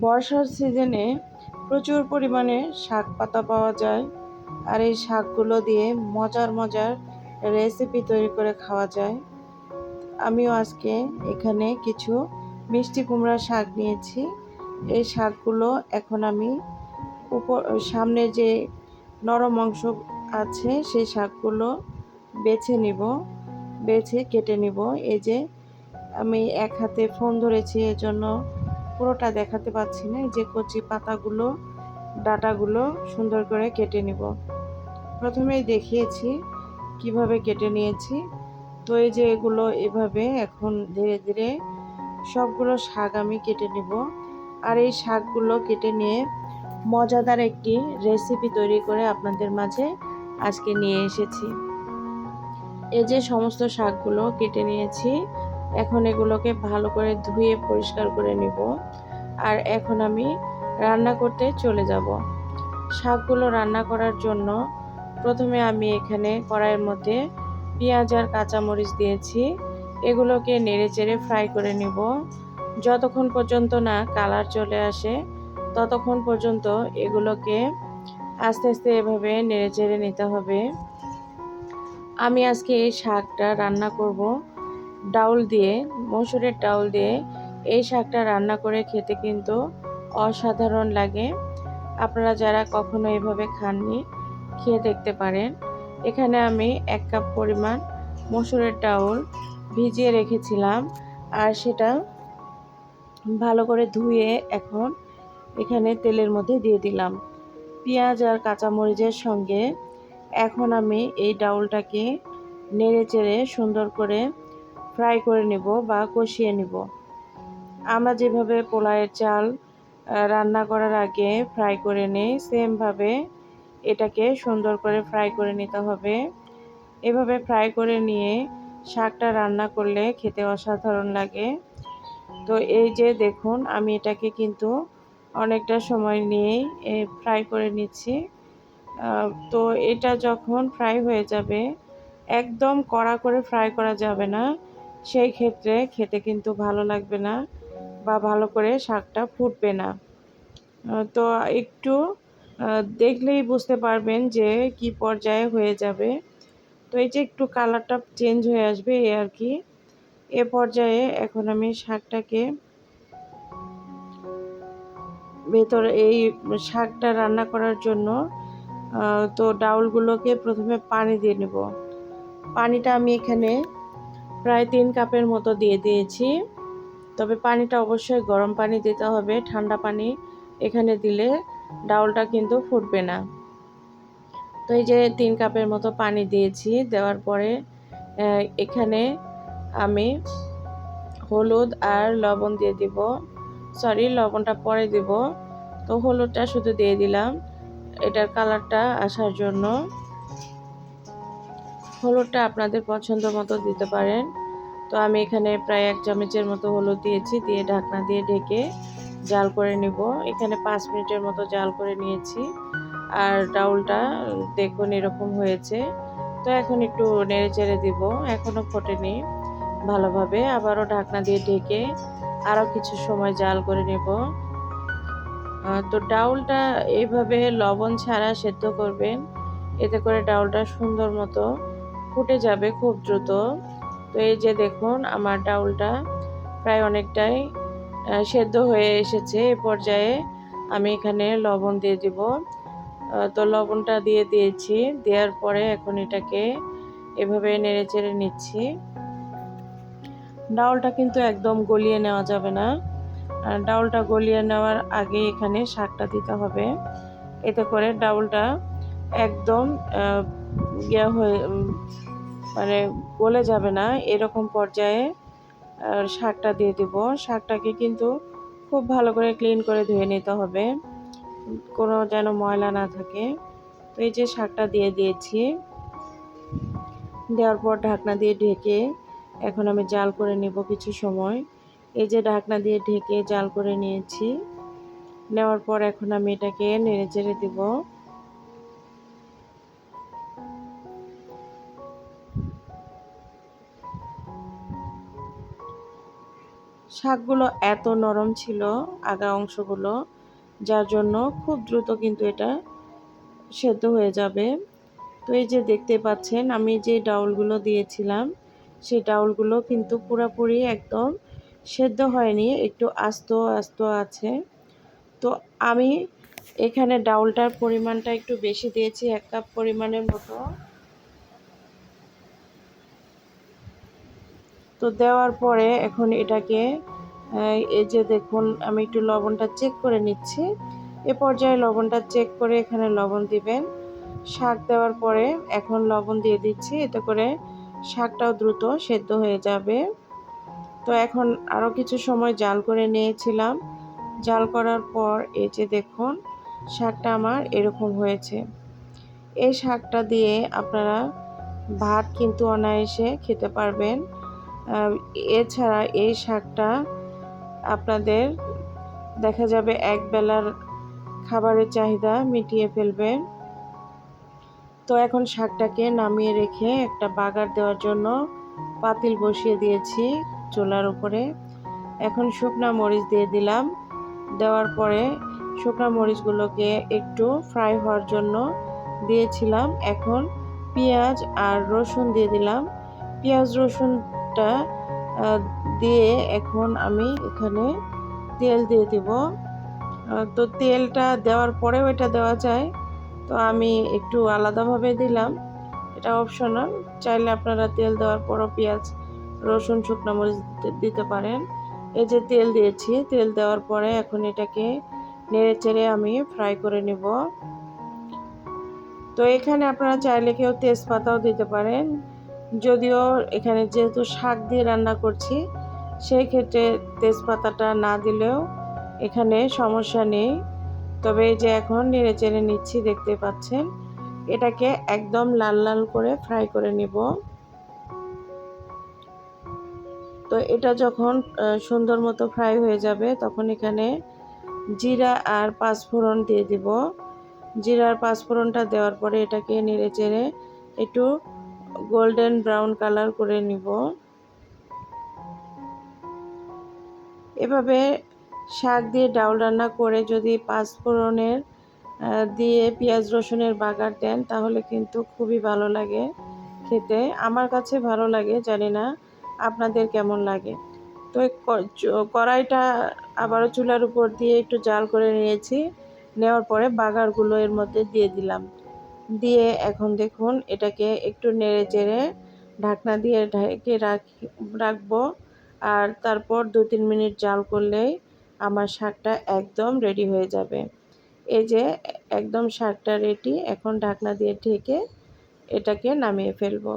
বর্ষার সিজনে প্রচুর পরিমাণে শাক পাতা পাওয়া যায়। আর এই শাকগুলো দিয়ে মজার মজার রেসিপি তৈরি করে খাওয়া যায়। আমিও আজকে এখানে কিছু মিষ্টি কুমড়া শাক নিয়েছি। এই শাকগুলো এখন আমি সামনে যে নরম অংশ আছে সেই শাকগুলো বেছে কেটে নিব। এই যে আমি এক হাতে ফোন ধরেছি, এজন্য পুরোটা দেখাতে পাচ্ছি না। এই যে কচি পাতাগুলো, ডাঁটাগুলো সুন্দর করে কেটে নিব। প্রথমেই দেখিয়েছি কিভাবে কেটে নিয়েছি। তো এই যে এগুলো এভাবে এখন ধীরে ধীরে সবগুলো শাক আমি কেটে নিব। আর এই শাকগুলো কেটে নিয়ে মজাদার একটি রেসিপি তৈরি করে আপনাদের মাঝে আজকে নিয়ে এসেছি। এই যে সমস্ত শাকগুলো কেটে নিয়েছি, এখন এগুলোকে ভালো করে ধুয়ে পরিষ্কার করে নিব। আর এখন আমি রান্না করতে চলে যাব। শাকগুলো রান্না করার জন্য প্রথমে আমি এখানে কড়াইয়ের মধ্যে পেঁয়াজ আর কাঁচামরিচ দিয়েছি। এগুলোকে নেড়েচেড়ে ফ্রাই করে নিব। যতক্ষণ পর্যন্ত না কালার চলে আসে ততক্ষণ পর্যন্ত এগুলোকে আস্তে আস্তে এভাবে নেড়েচেড়ে নিতে হবে। আমি আজকে এই শাকটা রান্না করব ডাউল দিয়ে, মসুরের ডাউল দিয়ে। এই শাকটা রান্না করে খেতে কিন্তু অসাধারণ লাগে। আপনারা যারা কখনো এভাবে খাননি, খেয়ে দেখতে পারেন। এখানে আমি 1 কাপ পরিমাণ মসুরের ডাউল ভিজিয়ে রেখেছিলাম, আর সেটা ভালো করে ধুয়ে এখন এখানে তেলের মধ্যে দিয়ে দিলাম পেঁয়াজ আর কাঁচামরিচের সঙ্গে। এখন আমি এই ডাউলটাকে নেড়ে চেড়ে সুন্দর করে ফ্রাই করে নিব বা কষিয়ে নিব। আমরা যেভাবে পোলাওয়ের চাল রান্না করার আগে ফ্রাই করে নিই, সেমভাবে এটাকে সুন্দর করে ফ্রাই করে নিতে হবে। এভাবে ফ্রাই করে নিয়ে শাকটা রান্না করলে খেতে অসাধারণ লাগে। তো এই যে দেখুন, আমি এটাকে কিন্তু অনেকটা সময় নিয়েই ফ্রাই করে নিচ্ছি। তো এটা যখন ফ্রাই হয়ে যাবে, একদম কড়া করে ফ্রাই করা যাবে না, সেই ক্ষেত্রে খেতে কিন্তু ভালো লাগবে না বা ভালো করে শাকটা ফুটবে না। তো একটু দেখলেই বুঝতে পারবেন যে কি পর্যায়ে হয়ে যাবে। তো এই যে একটু কালারটা চেঞ্জ হয়ে আসবে এই আর কি। এ পর্যায়ে এখন আমি শাকটাকে ভেতরে এই শাকটা রান্না করার জন্য তো ডাউলগুলোকে প্রথমে পানি দিয়ে নেব। পানিটা আমি এখানে প্রায় 3 কাপের মতো দিয়ে দিয়েছি। তবে পানিটা অবশ্যই গরম পানি দিতে হবে, ঠান্ডা পানি এখানে দিলে ডাউলটা কিন্তু ফুটবে না। তো এই যে 3 কাপের মতো পানি দিয়েছি। দেওয়ার পরে এখানে আমি হলুদ আর লবণ দিয়ে দিব। লবণটা পরে দিব। তো হলুদটা শুধু দিয়ে দিলাম এটার কালারটা আসার জন্য। হলুদটা আপনাদের পছন্দ মতো দিতে পারেন। তো আমি এখানে প্রায় 1 চামচের মতো হলুদ দিয়েছি, দিয়ে ঢাকনা দিয়ে ঢেকে জাল করে নিব। এখানে 5 মিনিটের মতো জাল করে নিয়েছি। আর ডাউলটা দেখুন এরকম হয়েছে। তো এখন একটু নেড়ে চেড়ে দিব, এখনও ফোটেনি ভালোভাবে। আবারও ঢাকনা দিয়ে ঢেকে আরও কিছু সময় জাল করে নেব। তো ডাউলটা এইভাবে লবণ ছাড়া সেদ্ধ করবেন, এতে করে ডাউলটা সুন্দর মতো ফুটে যাবে খুব দ্রুত। তো এই যে দেখুন, আমার ডাউলটা প্রায় অনেকটাই সেদ্ধ হয়ে এসেছে। এ পর্যায়ে আমি এখানে লবণ দিয়ে দিব। তো লবণটা দিয়ে দিয়েছি। দেওয়ার পরে এখন এটাকে এভাবে নেড়ে চেড়ে নিচ্ছি। ডাউলটা কিন্তু একদম গলিয়ে নেওয়া যাবে না। ডাউলটা গলিয়ে নেওয়ার আগে এখানে শাকটা দিতে হবে। এতে করে ডাউলটা একদম হয়ে মানে গলে যাবে না। এরকম পর্যায়ে শাকটা দিয়ে দেব। শাকটাকে কিন্তু খুব ভালো করে ক্লিন করে ধুয়ে নিতে হবে, কোনো যেন ময়লা না থাকে। তো এই যে শাকটা দিয়ে দিয়েছি। দেওয়ার পর ঢাকনা দিয়ে ঢেকে এখন আমি জাল করে নেব কিছু সময়। এই যে ঢাকনা দিয়ে ঢেকে জাল করে নিয়েছি। নেওয়ার পর এখন আমি এটাকে নেড়ে চেড়ে দিব। শাকগুলো এত নরম ছিল আগা অংশগুলো, যার জন্য খুব দ্রুত কিন্তু এটা সেদ্ধ হয়ে যাবে। তো এই যে দেখতে পাচ্ছেন আমি যে ডাউলগুলো দিয়েছিলাম সেই ডাউলগুলো কিন্তু পুরোপুরি একদম সেদ্ধ হয়নি, একটু আস্ত আস্ত আছে। তো আমি এখানে ডাউলটার পরিমাণটা একটু বেশি দিয়েছি, 1 কাপ পরিমাণের মতো। তো দেওয়ার পরে এখন এটাকে এই যে দেখুন আমি একটু লবণটা চেক করে নিচ্ছি। এ পর্যায়ে লবণটা চেক করে এখানে লবণ দিবেন। শাক দেওয়ার পরে এখন লবণ দিয়ে দিচ্ছি, এতে করে শাকটাও দ্রুত সেদ্ধ হয়ে যাবে। তো এখন আরও কিছু সময় জাল করে নিয়েছিলাম। জাল করার পর এই যে দেখুন শাকটা আমার এরকম হয়েছে। এই শাকটা দিয়ে আপনারা ভাত কিন্তু অনায়াসে খেতে পারবেন। এছাড়া এই শাকটা আপনাদের দেখা যাবে এক বেলার খাবারের চাহিদা মিটিয়ে ফেলবে। তো এখন শাকটাকে নামিয়ে রেখে একটা বাগার দেওয়ার জন্য পাতিল বসিয়ে দিয়েছি চুলার উপরে। এখন শুকনা মরিচ দিয়ে দিলাম। দেওয়ার পরে শুকনা মরিচগুলোকে একটু ফ্রাই হওয়ার জন্য দিয়েছিলাম। এখন পেঁয়াজ আর রসুন দিয়ে দিলাম। পেঁয়াজ রসুনটা দিয়ে এখন আমি এখানে তেল দিয়ে দিব। তো তেলটা দেওয়ার পরেও এটা দেওয়া যায়, তো আমি একটু আলাদাভাবে দিলাম, এটা অপশনাল। চাইলে আপনারা তেল দেওয়ার পরও পেঁয়াজ রসুন শুকনো মরিচ দিতে পারেন। এই যে তেল দিয়েছি, তেল দেওয়ার পরে এখন এটাকে নেড়ে চেড়ে আমি ফ্রাই করে নেব। তো এখানে আপনারা চাইলে কেউ তেজপাতাও দিতে পারেন, যদিও এখানে যেহেতু শাক দিয়ে রান্না করছি সেই ক্ষেত্রে তেজপাতাটা না দিলেও এখানে সমস্যা নেই। তবে এই যে এখন নেড়ে চেড়ে নিচ্ছি, দেখতে পাচ্ছেন। এটাকে একদম লাল লাল করে ফ্রাই করে নিব। তো এটা যখন সুন্দর মতো ফ্রাই হয়ে যাবে তখন এখানে জিরা আর পাঁচফোড়ন দিয়ে দিব। জিরা আর পাঁচফোড়নটা দেওয়ার পরে এটাকে নেড়ে চেড়ে একটু গোল্ডেন ব্রাউন কালার করে নিব। এভাবে শাক দিয়ে ডাউল রান্না করে যদি পাঁচফোড়নের দিয়ে পেঁয়াজ রসুনের বাগার দেন তাহলে কিন্তু খুবই ভালো লাগে খেতে। আমার কাছে ভালো লাগে, জানি না আপনাদের কেমন লাগে। তো কড়াইটা আবারও চুলার উপর দিয়ে একটু জাল করে নিয়েছি। নেওয়ার পরে বাগারগুলো এর মধ্যে দিয়ে দিলাম। দিয়ে এখন দেখুন এটাকে একটু নেড়ে চেড়ে ঢাকনা দিয়ে ঢেকে রাখবো। আর তারপর 2-3 মিনিট জাল করলেই আমার শাকটা একদম রেডি হয়ে যাবে। এই যে একদম শাকটা রেডি। এখন ঢাকনা দিয়ে ঢেকে এটাকে নামিয়ে ফেলবো।